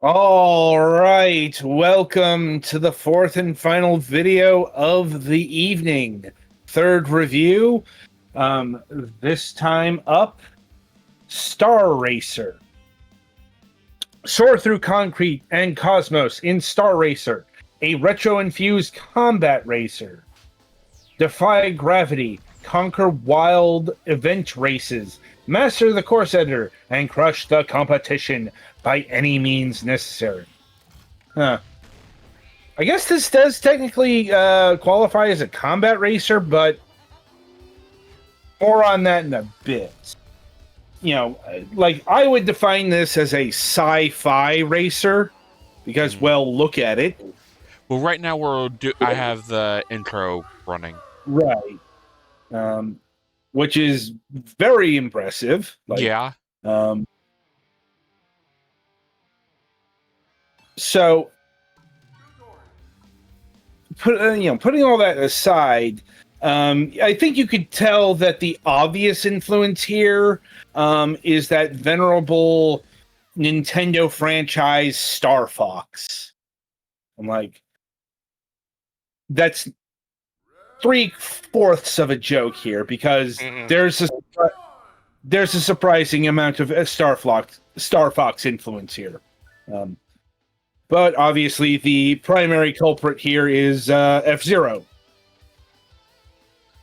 All right, welcome to the fourth and final video of the evening. Third review. This time up, Star Racer. Soar through concrete and cosmos in Star Racer, a retro-infused combat racer. Defy gravity, conquer wild event races, master the course editor, and crush the competition by any means necessary. Huh. I guess this does technically qualify as a combat racer, but more on that in a bit. You know, like I would define this as a sci-fi racer because, well, look at it. Well, right now I have the intro running. Right. Which is very impressive. Yeah. So, putting all that aside, I think you could tell that the obvious influence here is that venerable Nintendo franchise Starfox. I'm like, that's 3/4 of a joke here because there's a surprising amount of Star Fox influence here. But obviously, the primary culprit here is F-Zero.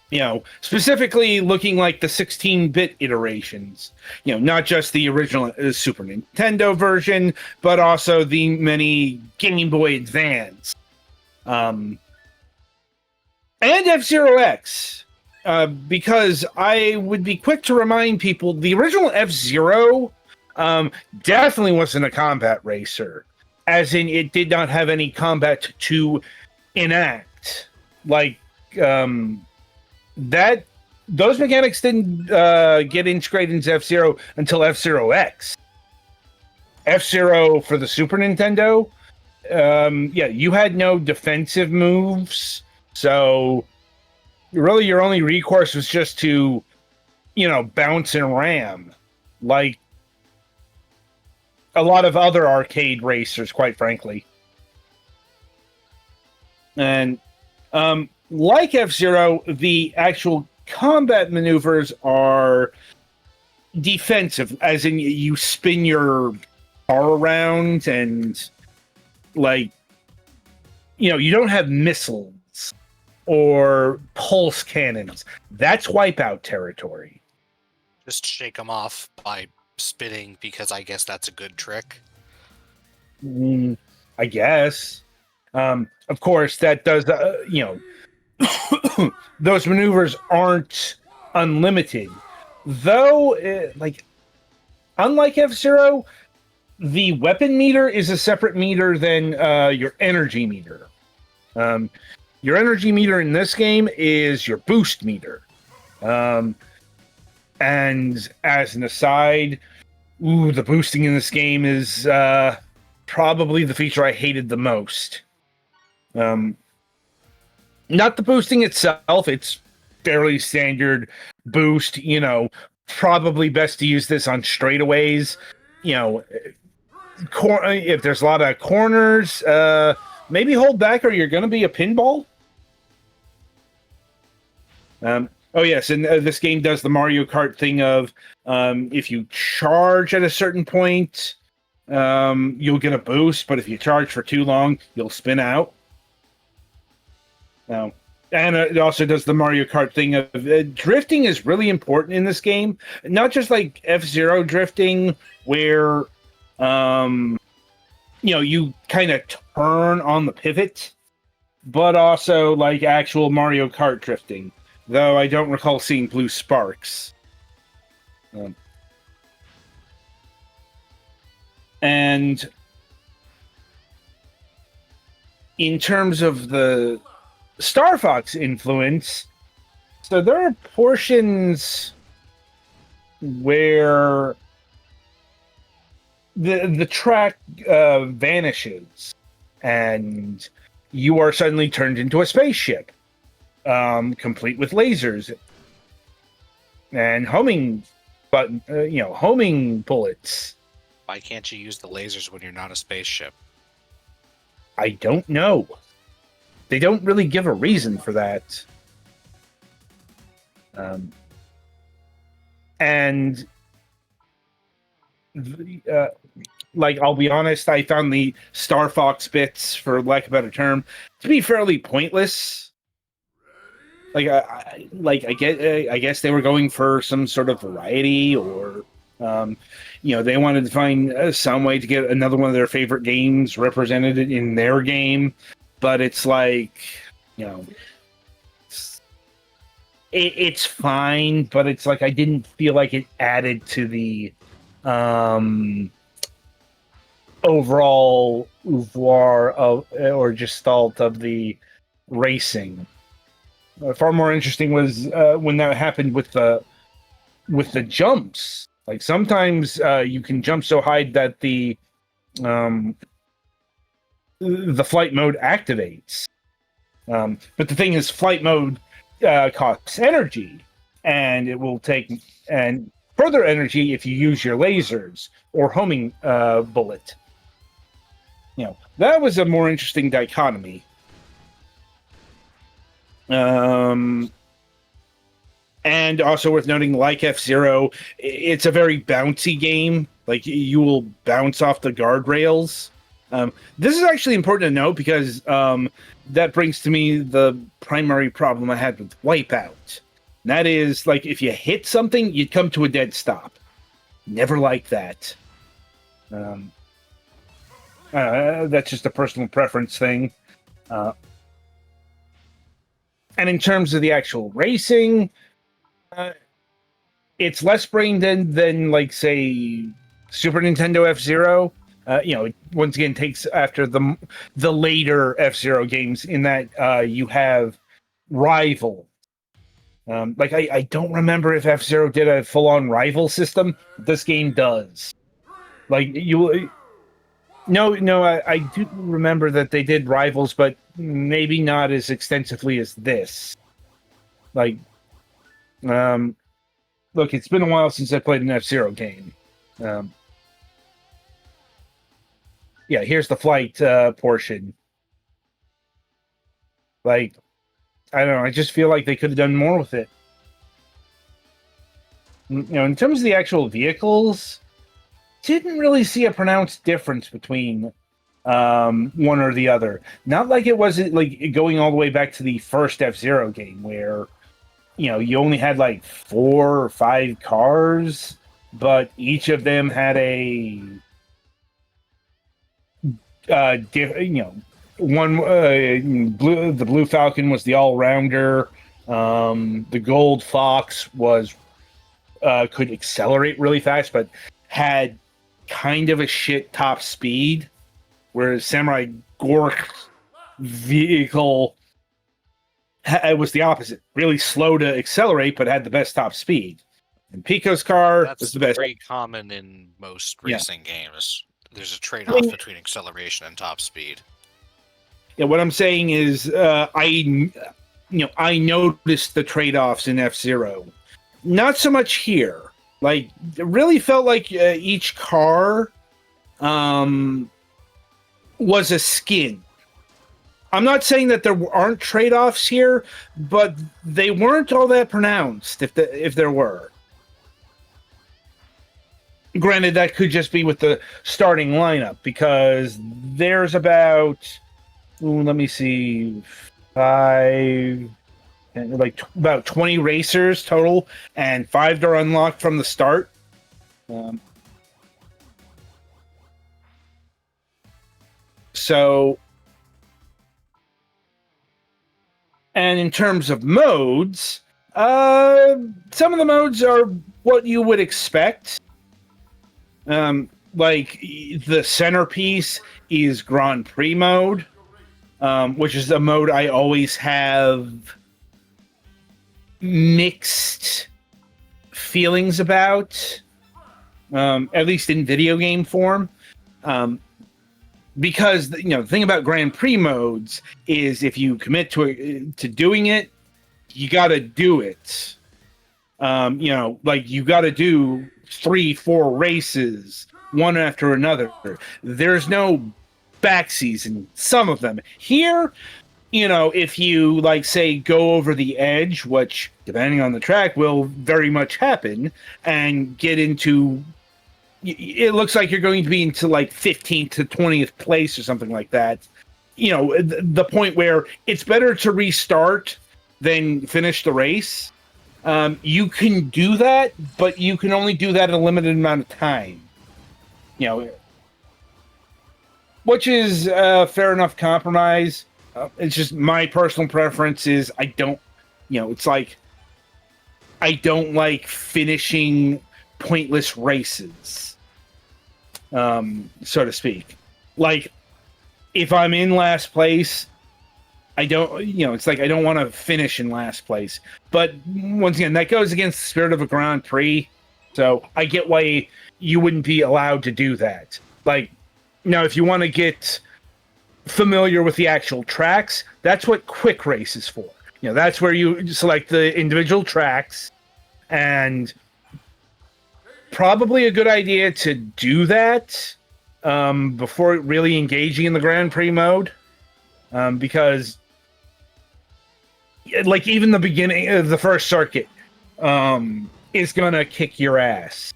You know, specifically looking like the 16-bit iterations. You know, not just the original Super Nintendo version, but also the many Game Boy Advance. And F-Zero X. Because I would be quick to remind people, the original F-Zero definitely wasn't a combat racer. As in, it did not have any combat to enact. Like, those mechanics didn't get integrated into F-Zero until F-Zero X. F-Zero for the Super Nintendo, you had no defensive moves, so really your only recourse was just to, bounce and ram, like a lot of other arcade racers, quite frankly. And like F-Zero, the actual combat maneuvers are defensive, as in you spin your car around and, you don't have missiles or pulse cannons. That's wipeout territory. Just shake them off by spinning, because I guess that's a good trick. I guess. Of course, that does, those maneuvers aren't unlimited. Though, unlike F-Zero, the weapon meter is a separate meter than your energy meter. Your energy meter in this game is your boost meter. And as an aside, the boosting in this game is probably the feature I hated the most. Not the boosting itself, it's fairly standard boost, probably best to use this on straightaways. If there's a lot of corners, maybe hold back or you're going to be a pinball. Oh, yes, and this game does the Mario Kart thing of if you charge at a certain point, you'll get a boost, but if you charge for too long, you'll spin out. And it also does the Mario Kart thing of drifting is really important in this game. Not just like F-Zero drifting, where you kind of turn on the pivot, but also like actual Mario Kart drifting. Though I don't recall seeing blue sparks. And in terms of the Starfox influence, so there are portions where the track vanishes and you are suddenly turned into a spaceship, complete with lasers and homing bullets. Why can't you use the lasers when you're not a spaceship? I don't know. They don't really give a reason for that. And like, I'll be honest, I found the Starfox bits, for lack of a better term, to be fairly pointless. Like, I guess they were going for some sort of variety, or they wanted to find some way to get another one of their favorite games represented in their game. But it's like, it's fine, but it's like I didn't feel like it added to the overall oeuvre of, or gestalt of the racing. Far more interesting was when that happened with the jumps. Like, sometimes you can jump so high that the flight mode activates. But the thing is, flight mode costs energy, and it will take and further energy if you use your lasers or homing bullet. That was a more interesting dichotomy. And also worth noting, like F-Zero, it's a very bouncy game. Like, you will bounce off the guardrails. This is actually important to note because that brings to me the primary problem I had with Wipeout. And that is, like, if you hit something, you'd come to a dead stop. Never like that. That's just a personal preference thing. And in terms of the actual racing, it's less brain dead than, like, say, Super Nintendo F-Zero. It once again takes after the later F-Zero games in that you have rival. Like, I don't remember if F-Zero did a full-on rival system. This game does. Like, I do remember that they did rivals, but maybe not as extensively as this. Like, look, it's been a while since I played an F-Zero game. Yeah, here's the flight portion. Like, I don't know, I just feel like they could have done more with it. In terms of the actual vehicles, didn't really see a pronounced difference between one or the other. Not like it wasn't like going all the way back to the first F-Zero game where, you only had like 4 or 5 cars, but each of them had a one the Blue Falcon was the all-rounder. The Gold Fox was could accelerate really fast, but had kind of a shit top speed, whereas Samurai Gork's vehicle was the opposite. Really slow to accelerate, but had the best top speed. And Pico's car was the best. That's very common in most racing games. There's a trade-off between acceleration and top speed. Yeah, what I'm saying is, I noticed the trade-offs in F-Zero. Not so much here. Like, it really felt like each car was a skin. I'm not saying that there aren't trade-offs here, but they weren't all that pronounced, if there were. Granted, that could just be with the starting lineup, because there's about, let me see, about 20 racers total, and 5 are unlocked from the start. And in terms of modes, some of the modes are what you would expect. Like, the centerpiece is Grand Prix mode, which is a mode I always have mixed feelings about, at least in video game form. Because the thing about Grand Prix modes is, if you commit to doing it, you got to do it. Like, you got to do 3-4 races one after another. There's no backseas in some of them. Here, if you, like, say, go over the edge, which, depending on the track, will very much happen, and get into... It looks like you're going to be into, like, 15th to 20th place or something like that. The point where it's better to restart than finish the race. You can do that, but you can only do that in a limited amount of time. Which is a fair enough compromise. It's just my personal preference is I don't, it's like I don't like finishing pointless races, so to speak. Like, if I'm in last place, I don't, it's like I don't want to finish in last place. But once again, that goes against the spirit of a Grand Prix. So I get why you wouldn't be allowed to do that. Like, now, if you want to get familiar with the actual tracks, that's what quick race is for. That's where you select the individual tracks, and probably a good idea to do that before really engaging in the Grand Prix mode, because like even the beginning of the first circuit is gonna kick your ass.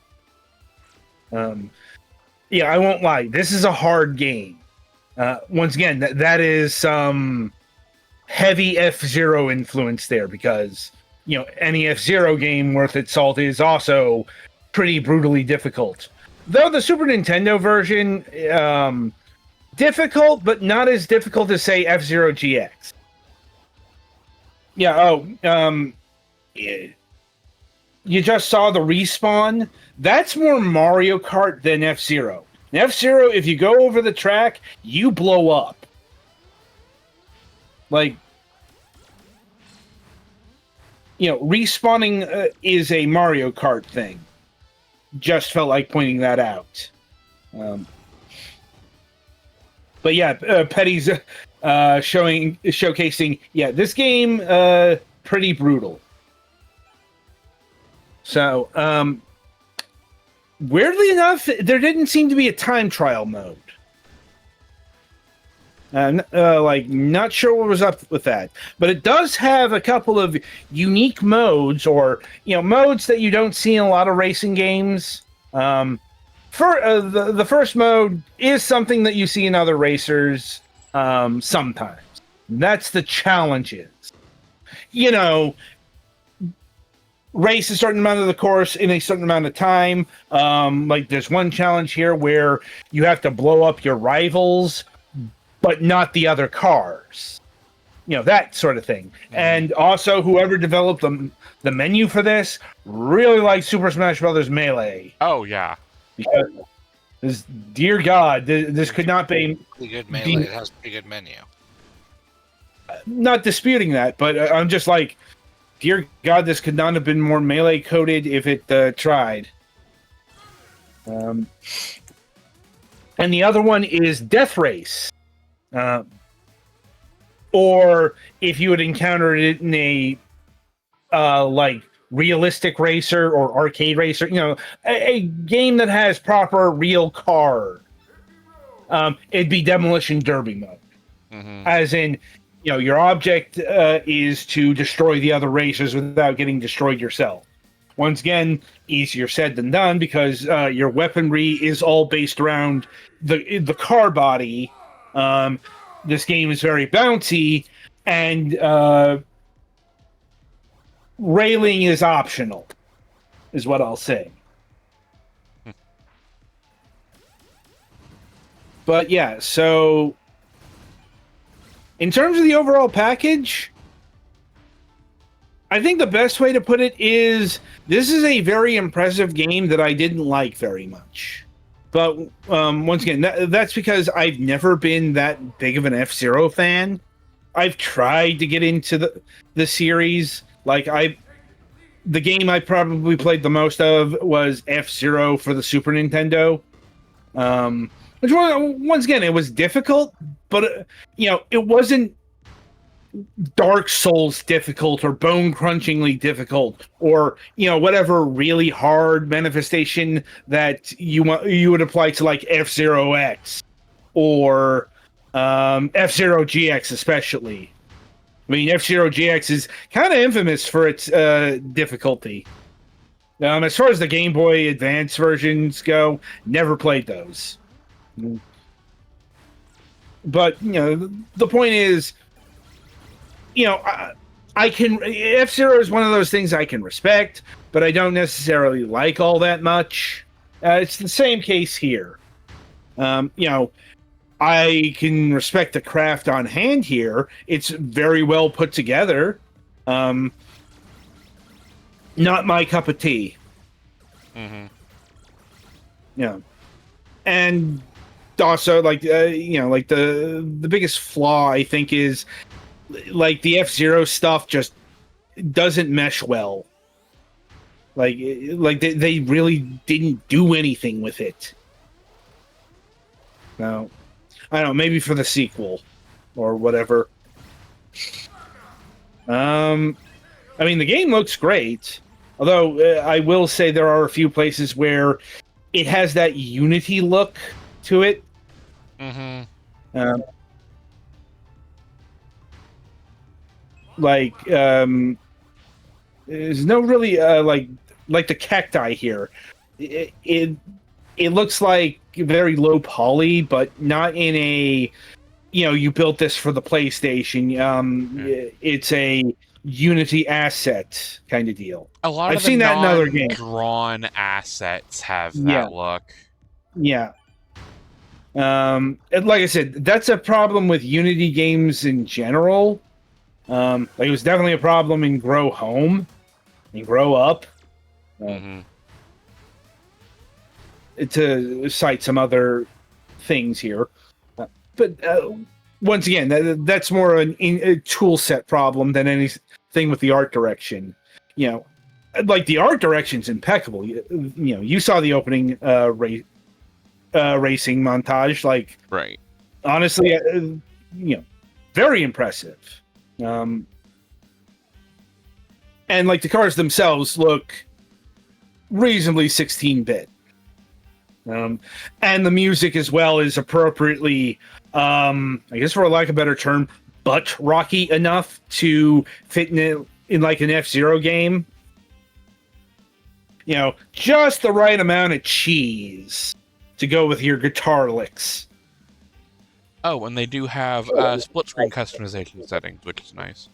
Yeah, I won't lie. This is a hard game. Once again, that is some heavy F-Zero influence there, because any F-Zero game worth its salt is also pretty brutally difficult. Though the Super Nintendo version, difficult, but not as difficult as, say, F-Zero GX. Yeah, you just saw the respawn. That's more Mario Kart than F-Zero. In F-Zero, if you go over the track, you blow up. Like, respawning is a Mario Kart thing. Just felt like pointing that out. But yeah, Petty's showcasing. Yeah, this game pretty brutal. So, weirdly enough, there didn't seem to be a time trial mode. Not sure what was up with that, but it does have a couple of unique modes, or modes that you don't see in a lot of racing games. The first mode is something that you see in other racers sometimes. That's the challenges. Race a certain amount of the course in a certain amount of time. Like, there's one challenge here where you have to blow up your rivals, but not the other cars. That sort of thing. Mm-hmm. And also, whoever developed the menu for this really liked Super Smash Bros. Melee. Oh, yeah. Because, dear God, this could not be... Good Melee. It has a pretty good menu. Not disputing that, but I'm just like, dear God, this could not have been more Melee coded if it tried. And the other one is Death Race. Or if you had encountered it in a like realistic racer or arcade racer, a game that has proper real car, it'd be Demolition Derby mode. Mm-hmm. As in, your object is to destroy the other racers without getting destroyed yourself. Once again, easier said than done, because your weaponry is all based around the car body. This game is very bouncy, and railing is optional, is what I'll say. But yeah, so in terms of the overall package, I think the best way to put it is this is a very impressive game that I didn't like very much. But once again, that's because I've never been that big of an F-Zero fan. I've tried to get into the series. Like, the game I probably played the most of was F-Zero for the Super Nintendo. Which, once again, it was difficult, but it wasn't Dark Souls difficult or bone crunchingly difficult, or whatever really hard manifestation that you would apply to like F-Zero X or F-Zero GX especially. I mean, F-Zero GX is kind of infamous for its difficulty. As far as the Game Boy Advance versions go, never played those. But the point is, I can F-Zero is one of those things I can respect, but I don't necessarily like all that much. It's the same case here. I can respect the craft on hand here. It's very well put together. Not my cup of tea. Mm-hmm. Yeah, and also like like the biggest flaw I think is like the F-Zero stuff just doesn't mesh well. Like they really didn't do anything with it. No, I don't know. Maybe for the sequel or whatever. I mean, the game looks great. Although I will say there are a few places where it has that Unity look to it. Mm-hmm. There's no really like the cacti here. It looks like very low poly, but not in a you built this for the PlayStation. It's a Unity asset kind of deal. A lot I've of seen the that in other games. non-drawn assets have Yeah. that look. Yeah. And like I said, that's a problem with Unity games in general. Like it was definitely a problem in Grow Home and Grow Up. Mm-hmm. To cite some other things here. But once again, that's more a tool set problem than anything with the art direction. Like the art direction's impeccable. You saw the opening racing montage. Like, Right. honestly, very impressive. And like the cars themselves look reasonably 16-bit. And the music as well is appropriately, I guess for lack of a better term, butt rocky enough to fit in like an F-Zero game. Just the right amount of cheese to go with your guitar licks. Oh, and they do have split screen customization settings, which is nice.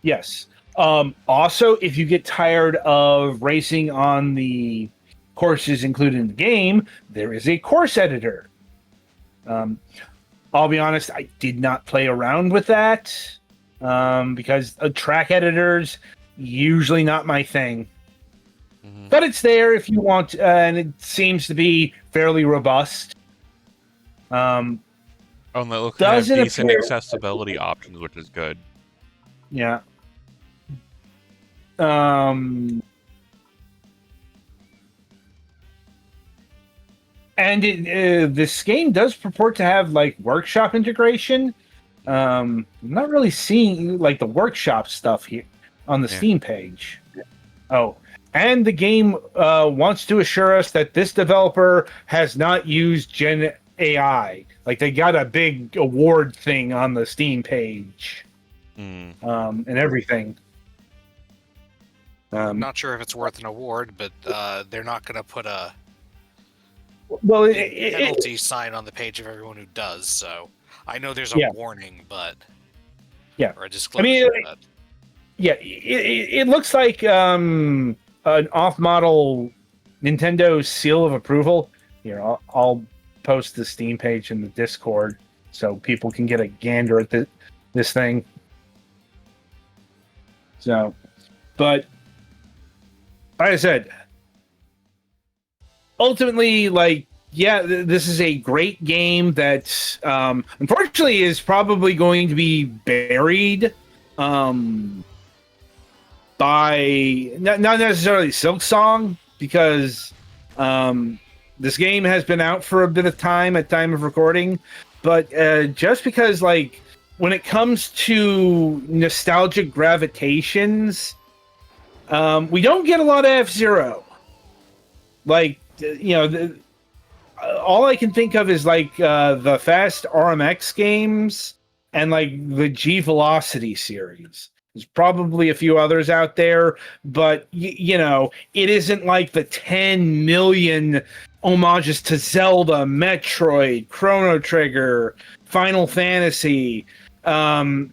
Yes. Also, if you get tired of racing on the courses included in the game, there is a course editor. I'll be honest, I did not play around with that because track editors usually not my thing. Mm-hmm. But it's there if you want, and it seems to be fairly robust. Oh, and they look to have Doesn't decent appear- accessibility options, which is good. Yeah. And this game does purport to have like workshop integration. I'm not really seeing like the workshop stuff here on the Steam page. Oh, and the game wants to assure us that this developer has not used Gen AI. Like they got a big award thing on the Steam page, and everything. I'm not sure if it's worth an award, but they're not going to put a penalty sign on the page of everyone who does. So I know there's a warning, but or a disclosure. I mean, it looks like an off-model Nintendo seal of approval. Here, I'll post the Steam page in the Discord so people can get a gander at this thing. So, but like I said, ultimately, like, this is a great game that unfortunately is probably going to be buried by not necessarily Silksong, because this game has been out for a bit of time at time of recording, but just because like when it comes to nostalgic gravitations, we don't get a lot of F-Zero. Like, all I can think of is like the Fast RMX games and like the G Velocity series. There's probably a few others out there, but it isn't like the 10 million homages to Zelda, Metroid, Chrono Trigger, Final Fantasy, other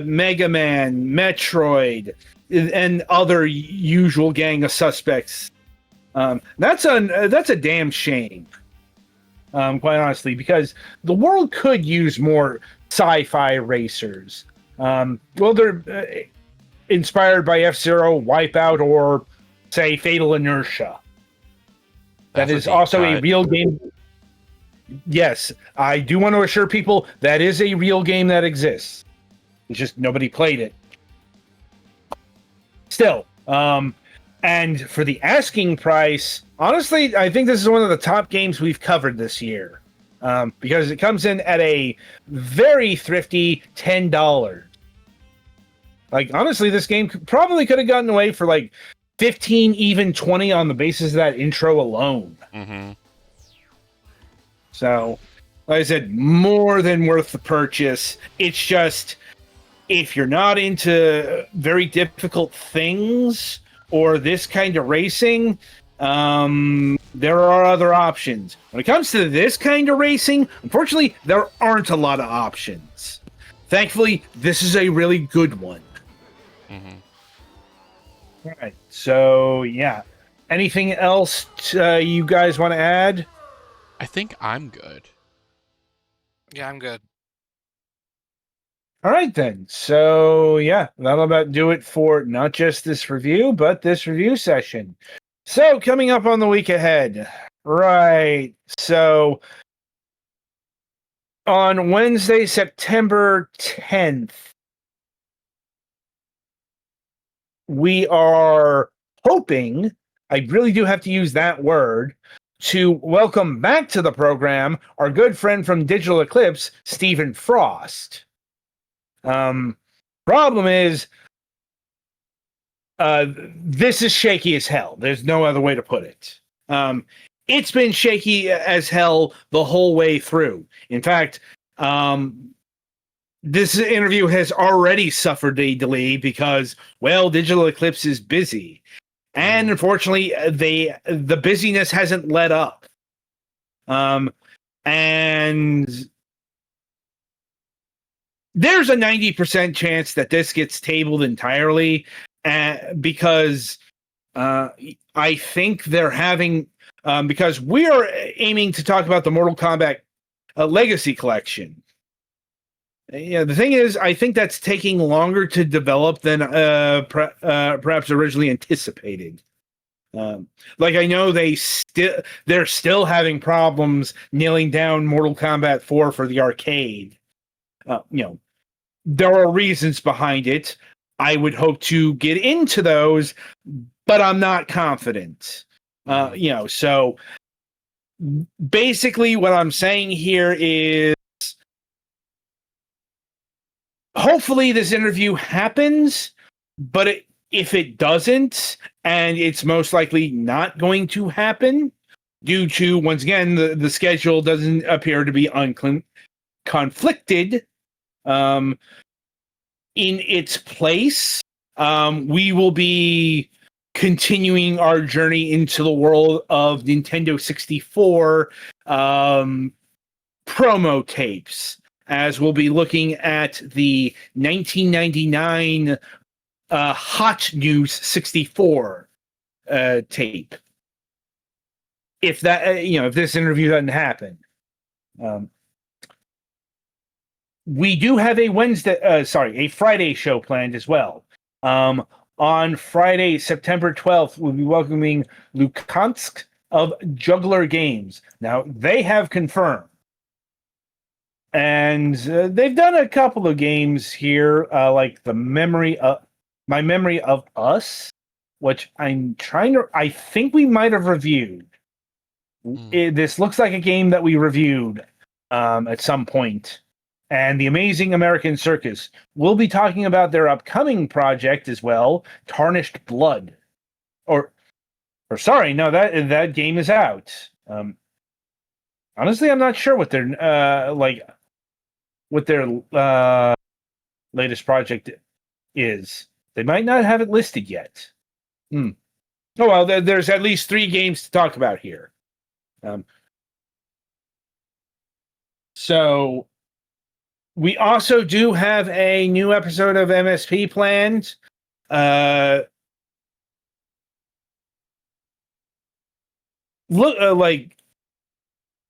Mega Man, Metroid, and other usual gang of suspects. That's a damn shame, quite honestly, because the world could use more sci-fi racers. Well, they're inspired by F-Zero, Wipeout, or say Fatal Inertia. That is also a real game. Yes, I do want to assure people that is a real game that exists. It's just nobody played it. Still, and for the asking price, honestly, I think this is one of the top games we've covered this year, because it comes in at a very thrifty $10. Like, honestly, this game probably could have gotten away for like 15, even 20 on the basis of that intro alone. Mm-hmm. So, like I said, more than worth the purchase. It's just, if you're not into very difficult things or this kind of racing, there are other options. When it comes to this kind of racing, unfortunately, there aren't a lot of options. Thankfully, this is a really good one. Mm-hmm. All right, so yeah. Anything else you guys want to add? I think I'm good. Yeah, I'm good. All right, then. So, yeah, that'll about do it for not just this review, but this review session. So, coming up on the week ahead. Right. So, on Wednesday, September 10th, we are hoping, I really do have to use that word, to welcome back to the program our good friend from Digital Eclipse, Stephen Frost. Problem is, this is shaky as hell. There's no other way to put it. It's been shaky as hell the whole way through. In fact, this interview has already suffered a delay because, well, Digital Eclipse is busy. And unfortunately, the busyness hasn't let up. And there's a 90% chance that this gets tabled entirely, because I think they're having, because we are aiming to talk about the Mortal Kombat Legacy Collection. Yeah, the thing is, I think that's taking longer to develop than perhaps originally anticipated. Like, I know they're still having problems nailing down Mortal Kombat 4 for the arcade. There are reasons behind it. I would hope to get into those, but I'm not confident. So basically what I'm saying here is, hopefully this interview happens, but if it doesn't, and it's most likely not going to happen due to, once again, the schedule doesn't appear to be conflicted, in its place, we will be continuing our journey into the world of Nintendo 64 promo tapes, as we'll be looking at the 1999 Hot News 64 tape. If that, if this interview doesn't happen. We do have a Friday show planned as well. On Friday, September 12th, we'll be welcoming Lukansk of Juggler Games. Now, they have confirmed. And they've done a couple of games here, like My Memory of Us, which I think we might have reviewed. This looks like a game that we reviewed at some point. and the Amazing American Circus. We'll be talking about their upcoming project as well, Tarnished Blood. Or sorry, no, that game is out. Honestly, I'm not sure what their latest project is. They might not have it listed yet. Oh well, there's at least 3 games to talk about here. So we also do have a new episode of MSP planned.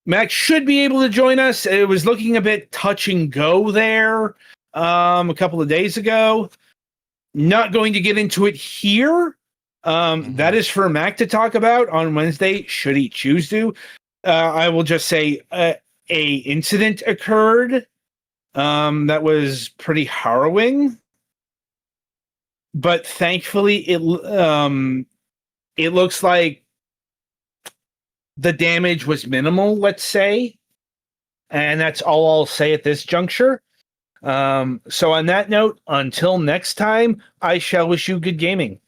Max should be able to join us. It was looking a bit touch and go there a couple of days ago. Not going to get into it here. That is for Mac to talk about on Wednesday, should he choose to. I will just say a incident occurred that was pretty harrowing. But thankfully, it looks like the damage was minimal, let's say. And that's all I'll say at this juncture. So on that note, until next time, I shall wish you good gaming.